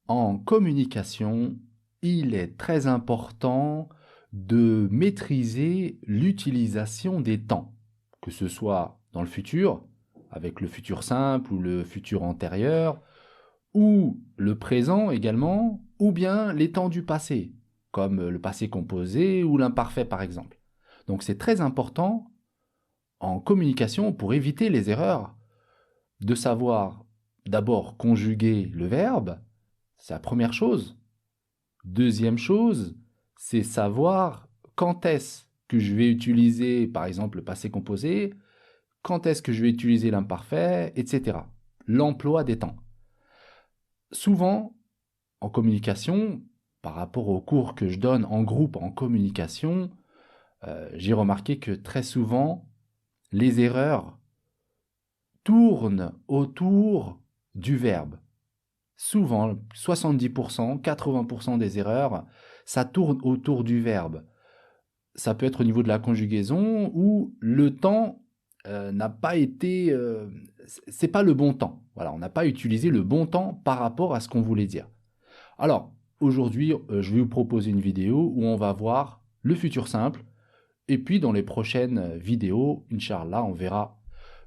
En communication, il est très important de maîtriser l'utilisation des temps, que ce soit dans le futur, avec le futur simple ou le futur antérieur, ou le présent également, ou bien les temps du passé, comme le passé composé ou l'imparfait par exemple. Donc c'est très important en communication pour éviter les erreurs de savoir d'abord conjuguer le verbe, c'est la première chose. Deuxième chose, c'est savoir quand est-ce que je vais utiliser, par exemple, le passé composé, quand est-ce que je vais utiliser l'imparfait, etc. L'emploi des temps. Souvent, en communication, par rapport aux cours que je donne en groupe en communication, j'ai remarqué que très souvent, les erreurs tournent autour du verbe. Souvent, 70%, 80% des erreurs, ça tourne autour du verbe. Ça peut être au niveau de la conjugaison où le temps n'a pas été... c'est pas le bon temps. Voilà, on n'a pas utilisé le bon temps par rapport à ce qu'on voulait dire. Alors, aujourd'hui, je vais vous proposer une vidéo où on va voir le futur simple. Et puis, dans les prochaines vidéos, Inch'Allah, on verra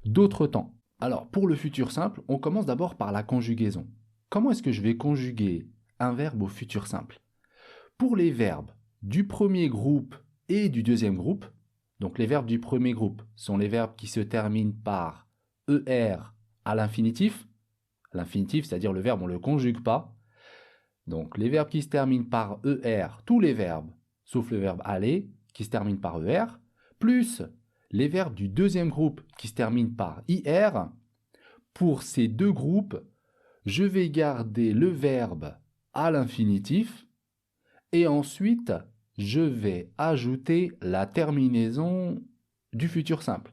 d'autres temps. Alors, pour le futur simple, on commence d'abord par la conjugaison. Comment est-ce que je vais conjuguer un verbe au futur simple? Pour les verbes du premier groupe et du deuxième groupe, donc les verbes du premier groupe sont les verbes qui se terminent par ER à l'infinitif. L'infinitif, c'est-à-dire le verbe, on ne le conjugue pas. Donc les verbes qui se terminent par ER, tous les verbes, sauf le verbe aller, qui se termine par ER, plus les verbes du deuxième groupe qui se terminent par IR. Pour ces deux groupes, je vais garder le verbe à l'infinitif et ensuite, je vais ajouter la terminaison du futur simple.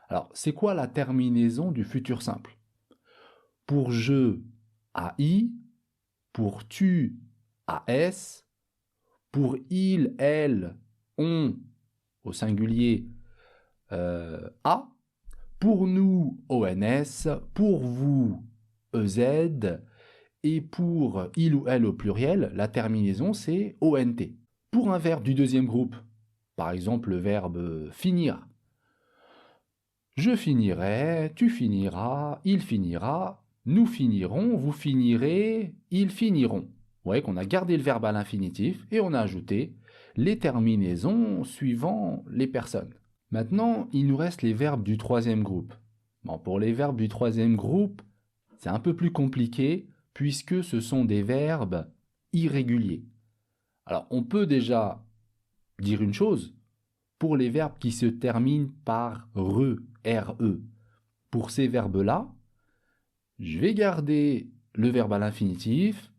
Alors, c'est quoi la terminaison du futur simple? Pour je, AI, pour tu, AS, pour il, elle, on, au singulier, A, pour nous, ONS, pour vous, EZ, et pour il ou elle au pluriel, la terminaison, c'est ONT. Pour un verbe du deuxième groupe, par exemple le verbe finir, je finirai, tu finiras, il finira, nous finirons, vous finirez, ils finiront. Vous voyez qu'on a gardé le verbe à l'infinitif et on a ajouté les terminaisons suivant les personnes. Maintenant, il nous reste les verbes du troisième groupe. Bon, pour les verbes du troisième groupe, c'est un peu plus compliqué puisque ce sont des verbes irréguliers. Alors, on peut déjà dire une chose, pour les verbes qui se terminent par re, re, pour ces verbes-là, je vais garder le verbe à l'infinitif,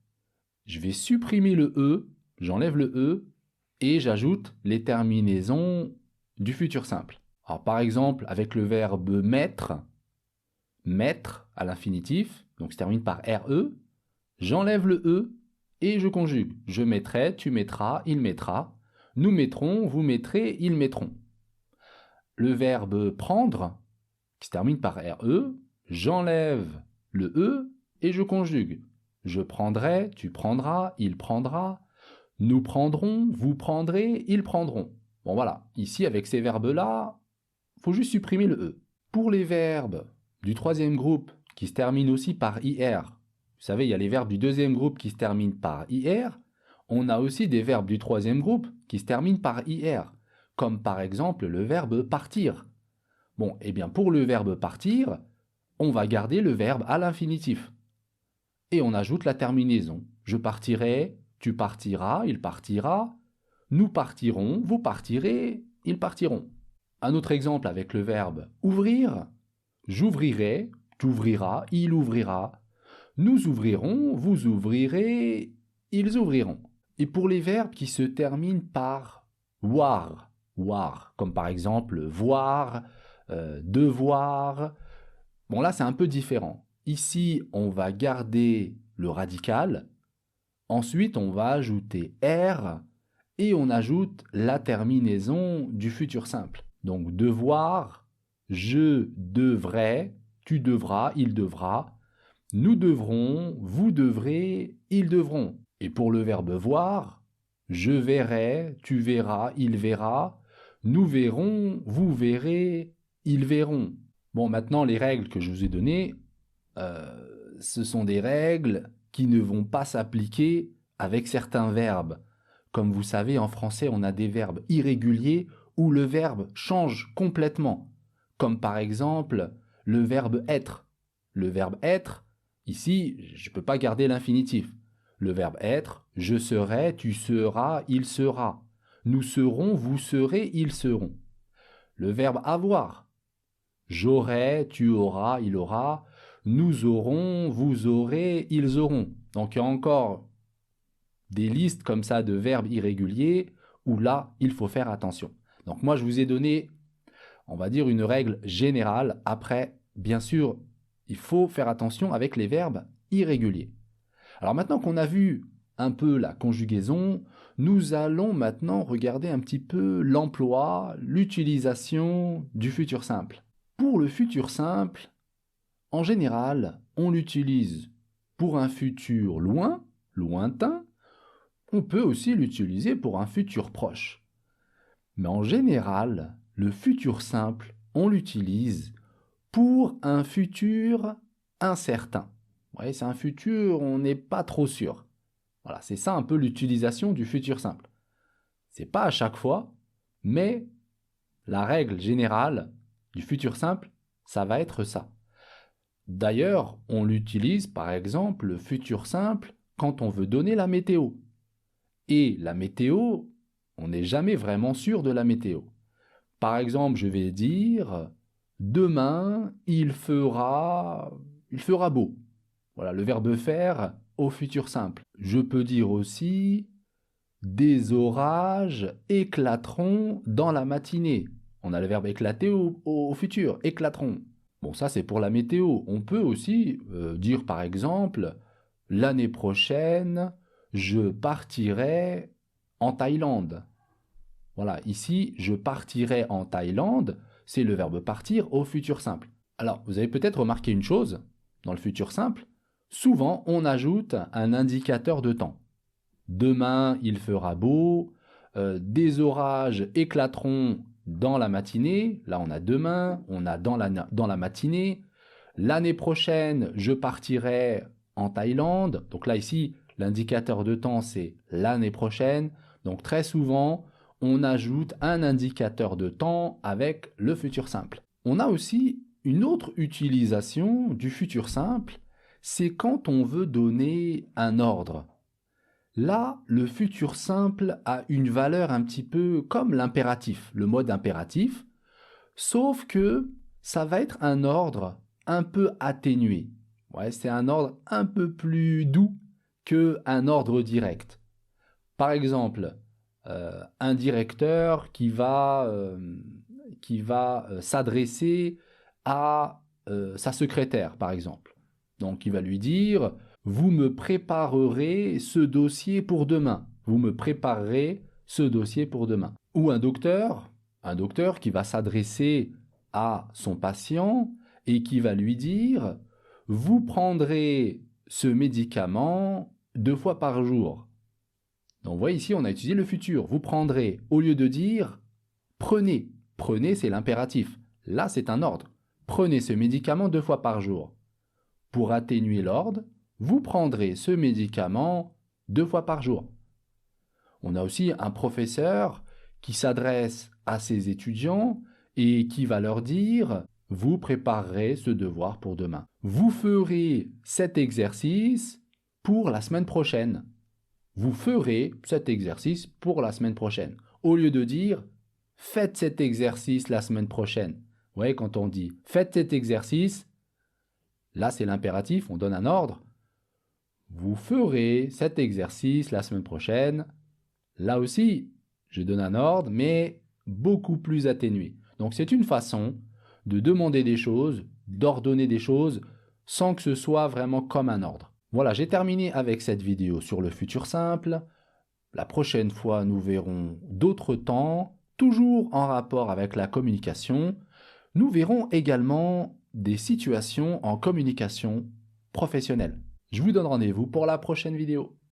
je vais supprimer le e, j'enlève le e, et j'ajoute les terminaisons du futur simple. Alors, par exemple, avec le verbe mettre, mettre à l'infinitif, donc se termine par re, j'enlève le e et je conjugue. Je mettrai, tu mettras, il mettra. Nous mettrons, vous mettrez, ils mettront. Le verbe prendre, qui se termine par re, j'enlève le e et je conjugue. Je prendrai, tu prendras, il prendra. Nous prendrons, vous prendrez, ils prendront. Bon voilà, ici avec ces verbes-là, il faut juste supprimer le e. Pour les verbes du troisième groupe qui se terminent aussi par ir, vous savez, il y a les verbes du deuxième groupe qui se terminent par ir, on a aussi des verbes du troisième groupe qui se terminent par ir, comme par exemple le verbe partir. Bon, et bien pour le verbe partir, on va garder le verbe à l'infinitif. Et on ajoute la terminaison. Je partirai, tu partiras, il partira, nous partirons, vous partirez, ils partiront. Un autre exemple avec le verbe ouvrir, j'ouvrirai, tu ouvriras, il ouvrira, nous ouvrirons, vous ouvrirez, ils ouvriront. Et pour les verbes qui se terminent par war, war, comme par exemple voir, devoir, bon là c'est un peu différent. Ici on va garder le radical, ensuite on va ajouter R et on ajoute la terminaison du futur simple. Donc devoir, je devrais, tu devras, il devra, Nous devrons, vous devrez, ils devront. Et pour le verbe voir, je verrai, tu verras, il verra, nous verrons, vous verrez, ils verront. Bon, maintenant, les règles que je vous ai données, ce sont des règles qui ne vont pas s'appliquer avec certains verbes. Comme vous savez, en français, on a des verbes irréguliers où le verbe change complètement. Comme par exemple le verbe être. Le verbe être, ici, je ne peux pas garder l'infinitif. Le verbe être, je serai, tu seras, il sera. Nous serons, vous serez, ils seront. Le verbe avoir, j'aurai, tu auras, il aura. Nous aurons, vous aurez, ils auront. Donc il y a encore des listes comme ça de verbes irréguliers où là, il faut faire attention. Donc moi, je vous ai donné, on va dire, une règle générale. Après, bien sûr, il faut faire attention avec les verbes irréguliers. Alors maintenant qu'on a vu un peu la conjugaison, nous allons maintenant regarder un petit peu l'emploi, l'utilisation du futur simple. Pour le futur simple, en général, on l'utilise pour un futur loin, lointain. On peut aussi l'utiliser pour un futur proche. Mais en général, le futur simple, on l'utilise pour un futur incertain. Ouais, c'est un futur, on n'est pas trop sûr. Voilà, c'est ça un peu l'utilisation du futur simple. C'est pas à chaque fois, mais la règle générale du futur simple, ça va être ça. D'ailleurs, on l'utilise par exemple le futur simple quand on veut donner la météo. Et la météo, on n'est jamais vraiment sûr de la météo. Par exemple, je vais dire demain, il fera beau. Voilà, le verbe faire au futur simple. Je peux dire aussi des orages éclateront dans la matinée. On a le verbe éclater au futur, éclateront. Bon, ça c'est pour la météo. On peut aussi dire par exemple l'année prochaine, je partirai en Thaïlande. Voilà, ici, je partirai en Thaïlande, c'est le verbe partir au futur simple. Alors, vous avez peut-être remarqué une chose, dans le futur simple, souvent on ajoute un indicateur de temps. Demain, il fera beau, des orages éclateront dans la matinée, là on a demain, on a dans la matinée, l'année prochaine, je partirai en Thaïlande, donc là ici, l'indicateur de temps c'est l'année prochaine, donc très souvent, on ajoute un indicateur de temps avec le futur simple. On a aussi une autre utilisation du futur simple, c'est quand on veut donner un ordre. Là, le futur simple a une valeur un petit peu comme l'impératif, le mode impératif, sauf que ça va être un ordre un peu atténué. Ouais, c'est un ordre un peu plus doux qu'un ordre direct. Par exemple, un directeur qui va s'adresser à sa secrétaire, par exemple. Donc, il va lui dire « Vous me préparerez ce dossier pour demain. Vous me préparerez ce dossier pour demain. » Ou un docteur qui va s'adresser à son patient et qui va lui dire « Vous prendrez ce médicament 2 fois par jour. » Donc, vous voyez ici, on a utilisé le futur. Vous prendrez, au lieu de dire « Prenez ». Prenez, c'est l'impératif. Là, c'est un ordre. Prenez ce médicament 2 fois par jour. Pour atténuer l'ordre, vous prendrez ce médicament 2 fois par jour. On a aussi un professeur qui s'adresse à ses étudiants et qui va leur dire « Vous préparerez ce devoir pour demain. Vous ferez cet exercice pour la semaine prochaine. Vous ferez cet exercice pour la semaine prochaine. » Au lieu de dire « Faites cet exercice la semaine prochaine. » Vous voyez, quand on dit « Faites cet exercice », là c'est l'impératif, on donne un ordre. Vous ferez cet exercice la semaine prochaine. Là aussi, je donne un ordre, mais beaucoup plus atténué. Donc c'est une façon de demander des choses, d'ordonner des choses, sans que ce soit vraiment comme un ordre. Voilà, j'ai terminé avec cette vidéo sur le futur simple. La prochaine fois, nous verrons d'autres temps, toujours en rapport avec la communication. Nous verrons également des situations en communication professionnel. Je vous donne rendez-vous pour la prochaine vidéo.